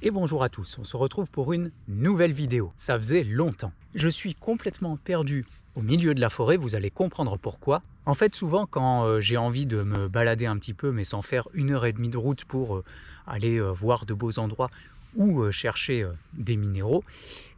Et bonjour à tous, on se retrouve pour une nouvelle vidéo. Ça faisait longtemps. Je suis complètement perdu au milieu de la forêt, vous allez comprendre pourquoi. En fait, souvent quand j'ai envie de me balader un petit peu, mais sans faire 1h30 de route pour aller voir de beaux endroits ou chercher des minéraux,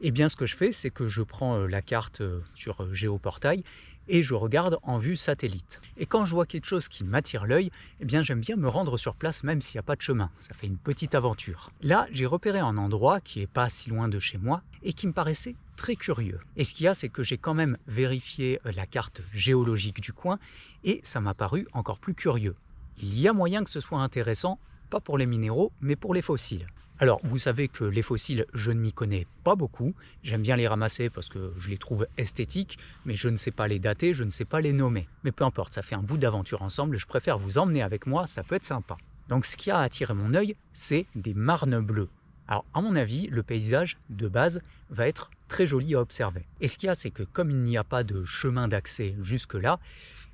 eh bien ce que je fais, c'est que je prends la carte sur Géoportail et je regarde en vue satellite. Et quand je vois quelque chose qui m'attire l'œil, eh bien j'aime bien me rendre sur place même s'il n'y a pas de chemin. Ça fait une petite aventure. Là, j'ai repéré un endroit qui n'est pas si loin de chez moi et qui me paraissait très curieux. Et ce qu'il y a, c'est que j'ai quand même vérifié la carte géologique du coin et ça m'a paru encore plus curieux. Il y a moyen que ce soit intéressant, pas pour les minéraux, mais pour les fossiles. Alors, vous savez que les fossiles, je ne m'y connais pas beaucoup. J'aime bien les ramasser parce que je les trouve esthétiques, mais je ne sais pas les dater, je ne sais pas les nommer. Mais peu importe, ça fait un bout d'aventure ensemble, je préfère vous emmener avec moi, ça peut être sympa. Donc ce qui a attiré mon œil, c'est des marnes bleues. Alors, à mon avis, le paysage, de base, va être très joli à observer. Et ce qu'il y a, c'est que comme il n'y a pas de chemin d'accès jusque-là,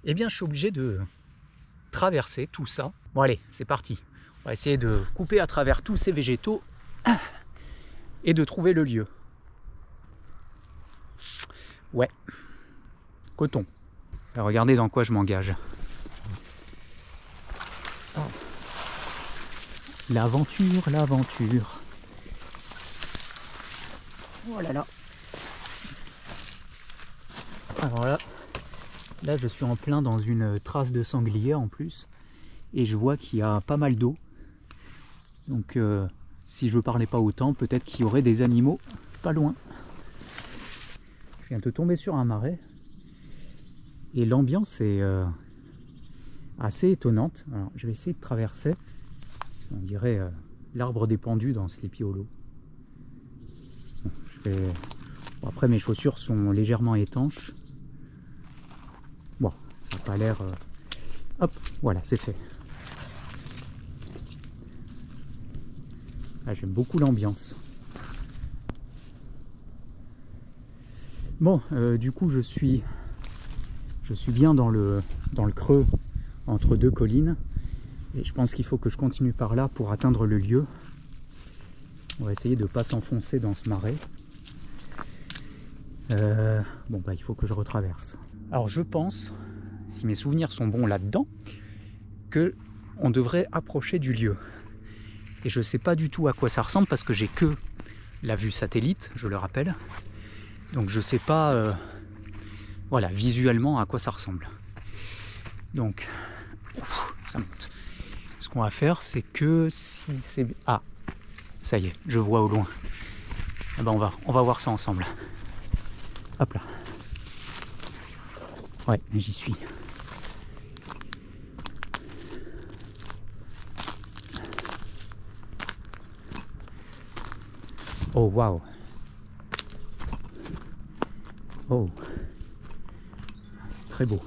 eh bien, je suis obligé de traverser tout ça. Bon, allez, c'est parti. On va essayer de couper à travers tous ces végétaux et de trouver le lieu. Ouais, coton. Alors, regardez dans quoi je m'engage. Oh. L'aventure, l'aventure. Oh là là. Alors là, je suis en plein dans une trace de sanglier en plus. Et je vois qu'il y a pas mal d'eau. Donc si je ne parlais pas autant, peut-être qu'il y aurait des animaux pas loin. Je viens de tomber sur un marais. Et l'ambiance est assez étonnante. Alors, je vais essayer de traverser. On dirait l'arbre des pendus dans Sleepy Hollow. Bon, bon, après, mes chaussures sont légèrement étanches. Bon, ça n'a pas l'air... Hop, voilà, c'est fait. Ah, j'aime beaucoup l'ambiance. Bon, du coup, je suis bien dans le creux entre deux collines. Et je pense qu'il faut que je continue par là pour atteindre le lieu. On va essayer de ne pas s'enfoncer dans ce marais. Bon, bah, il faut que je retraverse. Alors, je pense, si mes souvenirs sont bons là-dedans, qu'on devrait approcher du lieu. Et je ne sais pas du tout à quoi ça ressemble parce que j'ai que la vue satellite, je le rappelle. Donc je ne sais pas voilà, visuellement à quoi ça ressemble. Donc, ça monte. Ce qu'on va faire, c'est que si c'est... Ah, ça y est, je vois au loin. Eh ben on va voir ça ensemble. Hop là. Ouais, j'y suis. Oh waouh! Oh, c'est très beau.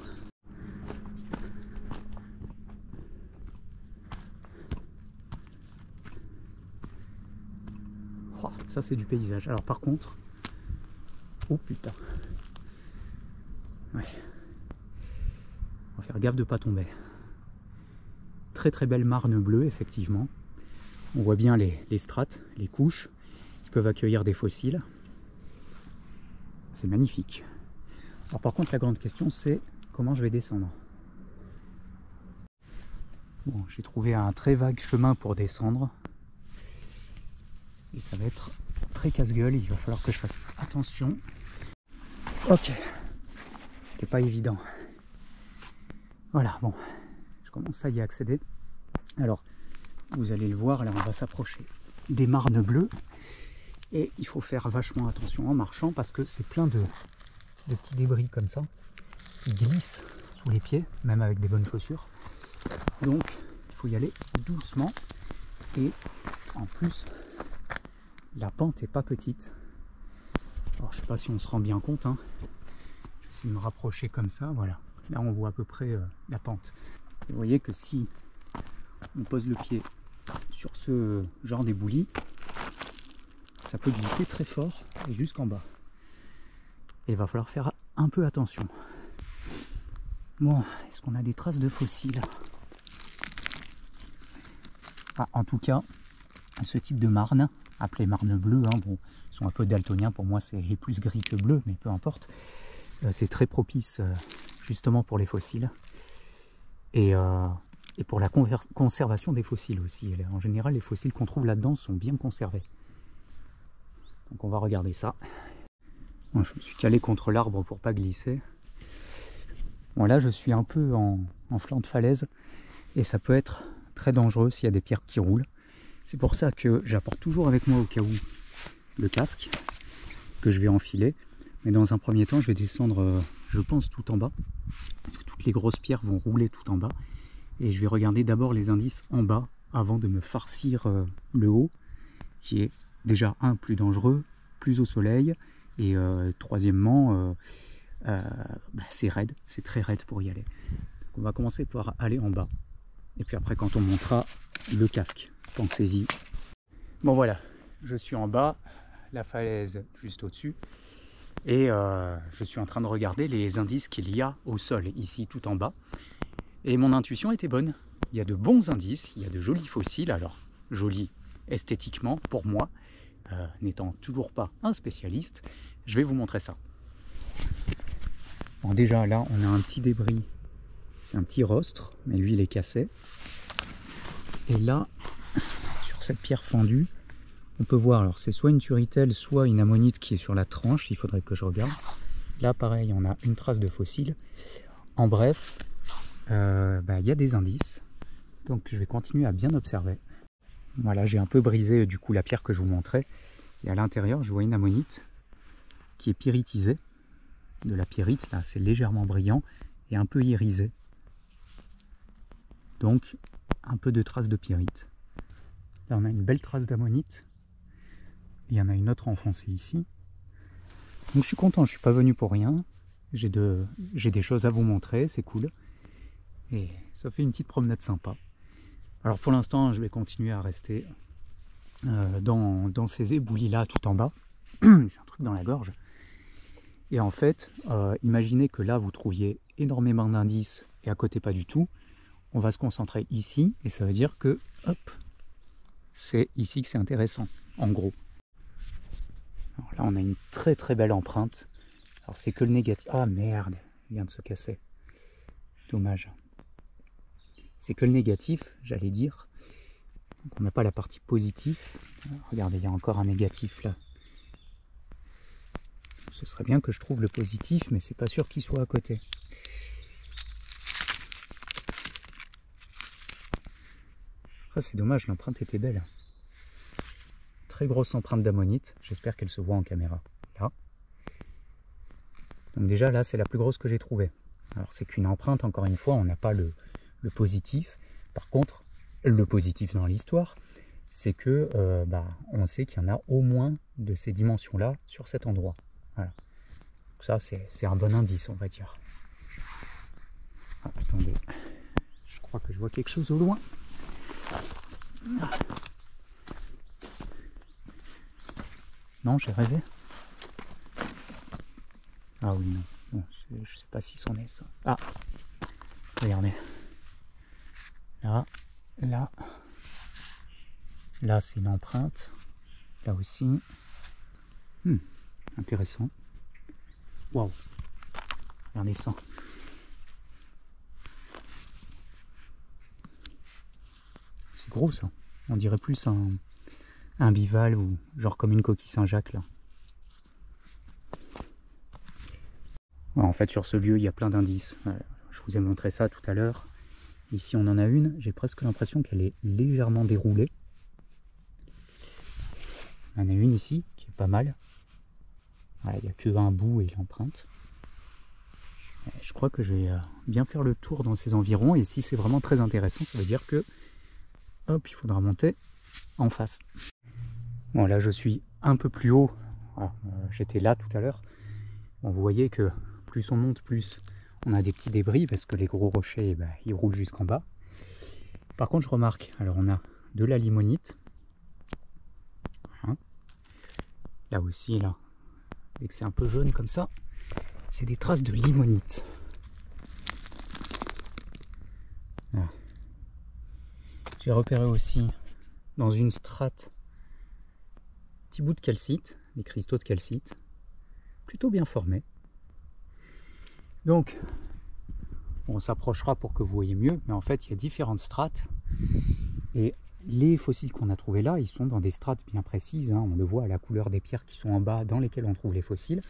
Oh, ça c'est du paysage. Alors par contre, oh putain. Ouais. On va faire gaffe de ne pas tomber. Très très belle marne bleue effectivement. On voit bien les strates, les couches qui peuvent accueillir des fossiles. C'est magnifique. Alors par contre la grande question c'est comment je vais descendre. Bon, j'ai trouvé un très vague chemin pour descendre. Et ça va être très casse-gueule, il va falloir que je fasse attention. Ok, c'était pas évident. Voilà, bon, je commence à y accéder. Alors, vous allez le voir, là on va s'approcher des marnes bleues. Et il faut faire vachement attention en marchant parce que c'est plein de petits débris comme ça qui glissent sous les pieds, même avec des bonnes chaussures. Donc il faut y aller doucement. Et en plus, la pente est pas petite. Alors je sais pas si on se rend bien compte. Hein. Je vais essayer de me rapprocher comme ça. Voilà. Là on voit à peu près la pente. Et vous voyez que si on pose le pied sur ce genre d'éboulis, ça peut glisser très fort et jusqu'en bas. Et il va falloir faire un peu attention. Bon, est-ce qu'on a des traces de fossiles? Ah, en tout cas, ce type de marne, appelés marnes bleues. Hein. Bon, ils sont un peu daltoniens, pour moi c'est plus gris que bleu, mais peu importe. C'est très propice justement pour les fossiles. Et pour la conservation des fossiles aussi. En général, les fossiles qu'on trouve là-dedans sont bien conservés. Donc on va regarder ça. Moi, je me suis calé contre l'arbre pour pas glisser. Bon, là je suis un peu en flanc de falaise et ça peut être très dangereux s'il y a des pierres qui roulent. C'est pour ça que j'apporte toujours avec moi au cas où le casque que je vais enfiler. Mais dans un premier temps, je vais descendre, je pense, tout en bas. Toutes les grosses pierres vont rouler tout en bas. Et je vais regarder d'abord les indices en bas avant de me farcir le haut, qui est déjà plus dangereux, plus au soleil. Et troisièmement, c'est raide, c'est très raide pour y aller. Donc on va commencer par aller en bas. Et puis après, quand on montera le casque, pensez-y. Bon voilà, je suis en bas, la falaise juste au-dessus. Et je suis en train de regarder les indices qu'il y a au sol, ici tout en bas. Et mon intuition était bonne. Il y a de bons indices, il y a de jolis fossiles. Alors, jolis esthétiquement pour moi, n'étant toujours pas un spécialiste, je vais vous montrer ça. Bon, déjà là, on a un petit débris. C'est un petit rostre, mais lui il est cassé. Et là, sur cette pierre fendue, on peut voir, alors c'est soit une turritelle, soit une ammonite qui est sur la tranche, il faudrait que je regarde. Là pareil, on a une trace de fossile. En bref, y a des indices, donc je vais continuer à bien observer. Voilà, j'ai un peu brisé du coup la pierre que je vous montrais, et à l'intérieur je vois une ammonite qui est pyritisée. De la pyrite, là c'est légèrement brillant et un peu irisé. Donc un peu de traces de pyrite. Là on a une belle trace d'ammonite. Il y en a une autre enfoncée ici. Donc je suis content, je suis pas venu pour rien. J'ai des choses à vous montrer, c'est cool. Et ça fait une petite promenade sympa. Alors pour l'instant, je vais continuer à rester dans ces éboulis là tout en bas. J'ai un truc dans la gorge. Et en fait, imaginez que là vous trouviez énormément d'indices et à côté pas du tout. On va se concentrer ici et ça veut dire que, hop, c'est ici que c'est intéressant, en gros. Alors là, on a une très très belle empreinte. Alors c'est que le négatif. Ah merde, il vient de se casser. Dommage. C'est que le négatif, j'allais dire. Donc on n'a pas la partie positive. Alors, regardez, il y a encore un négatif là. Ce serait bien que je trouve le positif, mais c'est pas sûr qu'il soit à côté. Ah, c'est dommage, l'empreinte était belle. Très grosse empreinte d'ammonite. J'espère qu'elle se voit en caméra. Là. Donc déjà, là, c'est la plus grosse que j'ai trouvée. Alors, c'est qu'une empreinte, encore une fois, on n'a pas le positif. Par contre, le positif dans l'histoire, c'est que on sait qu'il y en a au moins de ces dimensions-là sur cet endroit. Voilà. Donc ça, c'est un bon indice, on va dire. Ah, attendez, je crois que je vois quelque chose au loin. Ah. Non, j'ai rêvé. Ah oui, non. Bon, je sais pas si c'en est ça. Ah, regardez. Là, là. Là, c'est une empreinte. Là aussi. Intéressant. Waouh. Regardez ça. C'est gros ça. On dirait plus un bivalve ou genre comme une coquille Saint-Jacques là. Ouais, en fait sur ce lieu il y a plein d'indices. Je vous ai montré ça tout à l'heure. Ici on en a une. J'ai presque l'impression qu'elle est légèrement déroulée. Il y en a une ici qui est pas mal. Voilà, il n'y a que un bout et l'empreinte. Je crois que je vais bien faire le tour dans ces environs. Et si c'est vraiment très intéressant, ça veut dire que hop, il faudra monter en face. Bon, là je suis un peu plus haut. J'étais là tout à l'heure. Bon, vous voyez que plus on monte, plus on a des petits débris parce que les gros rochers, ils roulent jusqu'en bas. Par contre, je remarque, alors on a de la limonite. Voilà. Là aussi, là, dès que c'est un peu jaune comme ça, c'est des traces de limonite. Voilà. J'ai repéré aussi dans une strate petits bouts de calcite, des cristaux de calcite, plutôt bien formés. Donc, on s'approchera pour que vous voyez mieux, mais en fait, il y a différentes strates. Et les fossiles qu'on a trouvés là, ils sont dans des strates bien précises. Hein. On le voit à la couleur des pierres qui sont en bas, dans lesquelles on trouve les fossiles.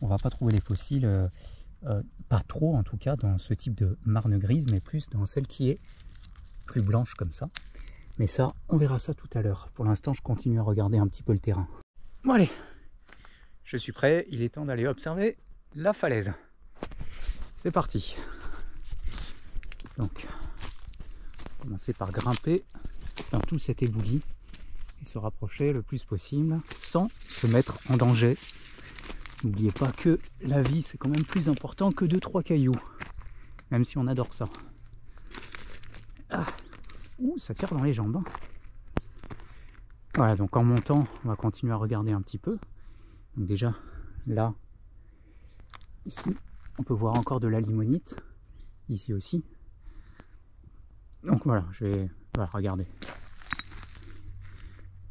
On ne va pas trouver les fossiles, pas trop en tout cas, dans ce type de marne grise, mais plus dans celle qui est plus blanche comme ça. Mais ça, on verra ça tout à l'heure. Pour l'instant, je continue à regarder un petit peu le terrain. Bon allez, je suis prêt. Il est temps d'aller observer la falaise. C'est parti. Donc, commencer par grimper dans tout cet éboulis et se rapprocher le plus possible sans se mettre en danger. N'oubliez pas que la vie, c'est quand même plus important que 2-3 cailloux, même si on adore ça. Ah. Ouh, ça tire dans les jambes. Hein. Voilà, donc en montant, on va continuer à regarder un petit peu. Donc déjà, là, ici, on peut voir encore de la limonite. Ici aussi. Donc voilà, je vais regarder.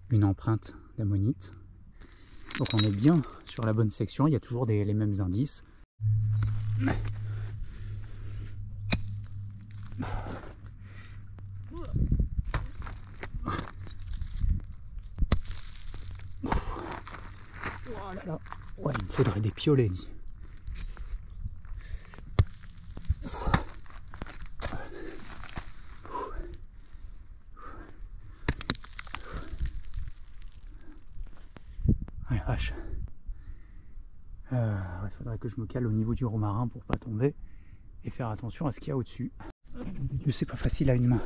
Une empreinte d'ammonite. Donc on est bien sur la bonne section, il y a toujours les mêmes indices. Voilà. Ouais, il me faudrait des piolets, dit. Ouais, vache. Il faudrait que je me cale au niveau du romarin pour pas tomber et faire attention à ce qu'il y a au-dessus. C'est pas facile à une main.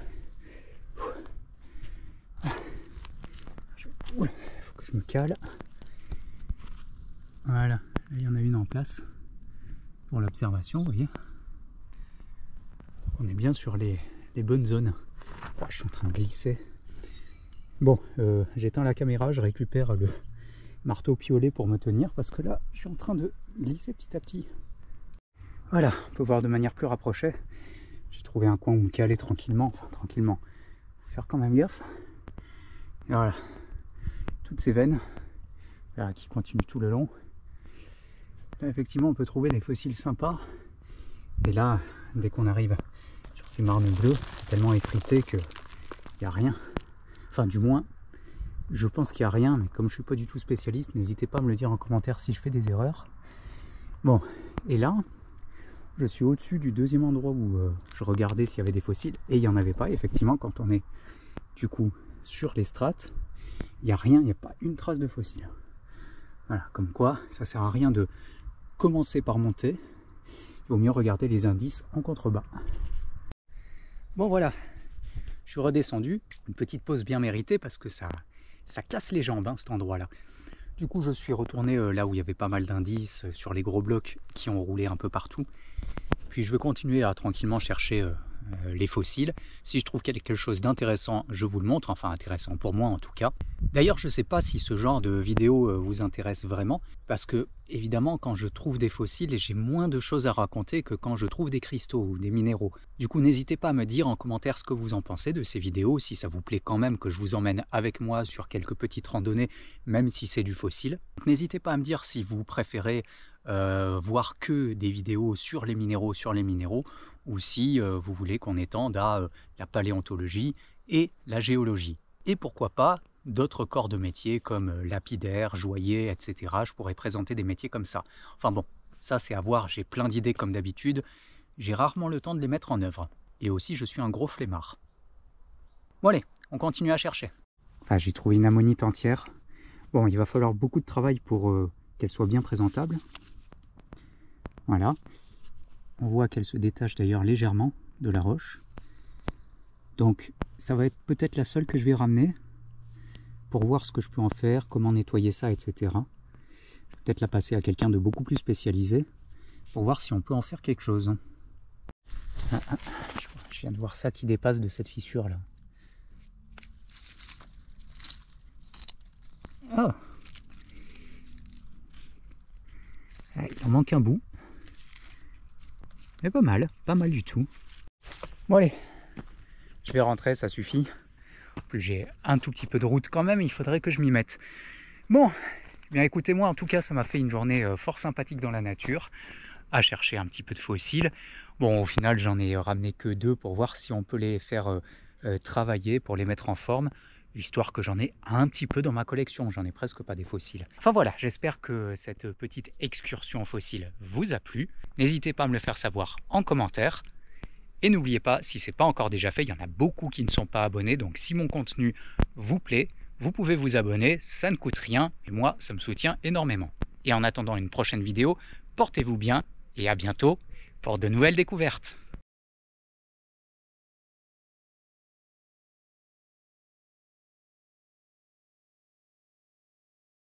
Il faut que je me cale. Voilà, il y en a une en place pour l'observation, vous voyez. On est bien sur les bonnes zones. Oh, je suis en train de glisser. Bon, j'éteins la caméra, je récupère le marteau piolet pour me tenir parce que là, je suis en train de glisser petit à petit. Voilà, on peut voir de manière plus rapprochée. J'ai trouvé un coin où me caler tranquillement, enfin tranquillement. Faut faire quand même gaffe. Et voilà, toutes ces veines là, qui continuent tout le long. Là, effectivement, on peut trouver des fossiles sympas. Et là, dès qu'on arrive sur ces marnes bleues, c'est tellement effrité qu'il n'y a rien. Enfin, du moins, je pense qu'il n'y a rien, mais comme je ne suis pas du tout spécialiste, n'hésitez pas à me le dire en commentaire si je fais des erreurs. Bon, et là, je suis au-dessus du deuxième endroit où je regardais s'il y avait des fossiles, et il n'y en avait pas. Effectivement, quand on est du coup sur les strates, il n'y a rien, il n'y a pas une trace de fossile. Voilà, comme quoi, ça ne sert à rien de commencer par monter, il vaut mieux regarder les indices en contrebas. Bon voilà, je suis redescendu, une petite pause bien méritée parce que ça casse les jambes hein, cet endroit là. Du coup je suis retourné là où il y avait pas mal d'indices sur les gros blocs qui ont roulé un peu partout. Puis je vais continuer à tranquillement chercher les fossiles. Si je trouve quelque chose d'intéressant, je vous le montre, enfin intéressant pour moi en tout cas. D'ailleurs, je ne sais pas si ce genre de vidéo vous intéresse vraiment, parce que évidemment quand je trouve des fossiles, j'ai moins de choses à raconter que quand je trouve des cristaux ou des minéraux. Du coup, n'hésitez pas à me dire en commentaire ce que vous en pensez de ces vidéos, si ça vous plaît quand même que je vous emmène avec moi sur quelques petites randonnées, même si c'est du fossile. N'hésitez pas à me dire si vous préférez voir que des vidéos sur les minéraux, ou si vous voulez qu'on étende à la paléontologie et la géologie. Et pourquoi pas d'autres corps de métier comme lapidaire, joaillier, etc. Je pourrais présenter des métiers comme ça. Enfin bon, ça c'est à voir, j'ai plein d'idées comme d'habitude. J'ai rarement le temps de les mettre en œuvre. Et aussi, je suis un gros flemmard. Bon allez, on continue à chercher. Ah, j'ai trouvé une ammonite entière. Bon, il va falloir beaucoup de travail pour qu'elle soit bien présentable. Voilà. On voit qu'elle se détache d'ailleurs légèrement de la roche. Donc ça va être peut-être la seule que je vais ramener pour voir ce que je peux en faire, comment nettoyer ça, etc. Je vais peut-être la passer à quelqu'un de beaucoup plus spécialisé pour voir si on peut en faire quelque chose. Je viens de voir ça qui dépasse de cette fissure là. Oh. Il en manque un bout. Mais pas mal du tout. Bon allez, je vais rentrer, ça suffit. En plus j'ai un tout petit peu de route quand même, il faudrait que je m'y mette. Bon, bien écoutez-moi, en tout cas, ça m'a fait une journée fort sympathique dans la nature, à chercher un petit peu de fossiles. Bon, au final, j'en ai ramené que 2 pour voir si on peut les faire travailler, pour les mettre en forme, histoire que j'en ai un petit peu dans ma collection. J'en ai presque pas des fossiles. Enfin voilà, j'espère que cette petite excursion fossile vous a plu. N'hésitez pas à me le faire savoir en commentaire. Et n'oubliez pas, si ce n'est pas encore déjà fait, il y en a beaucoup qui ne sont pas abonnés, donc si mon contenu vous plaît, vous pouvez vous abonner, ça ne coûte rien, et moi, ça me soutient énormément. Et en attendant une prochaine vidéo, portez-vous bien, et à bientôt pour de nouvelles découvertes.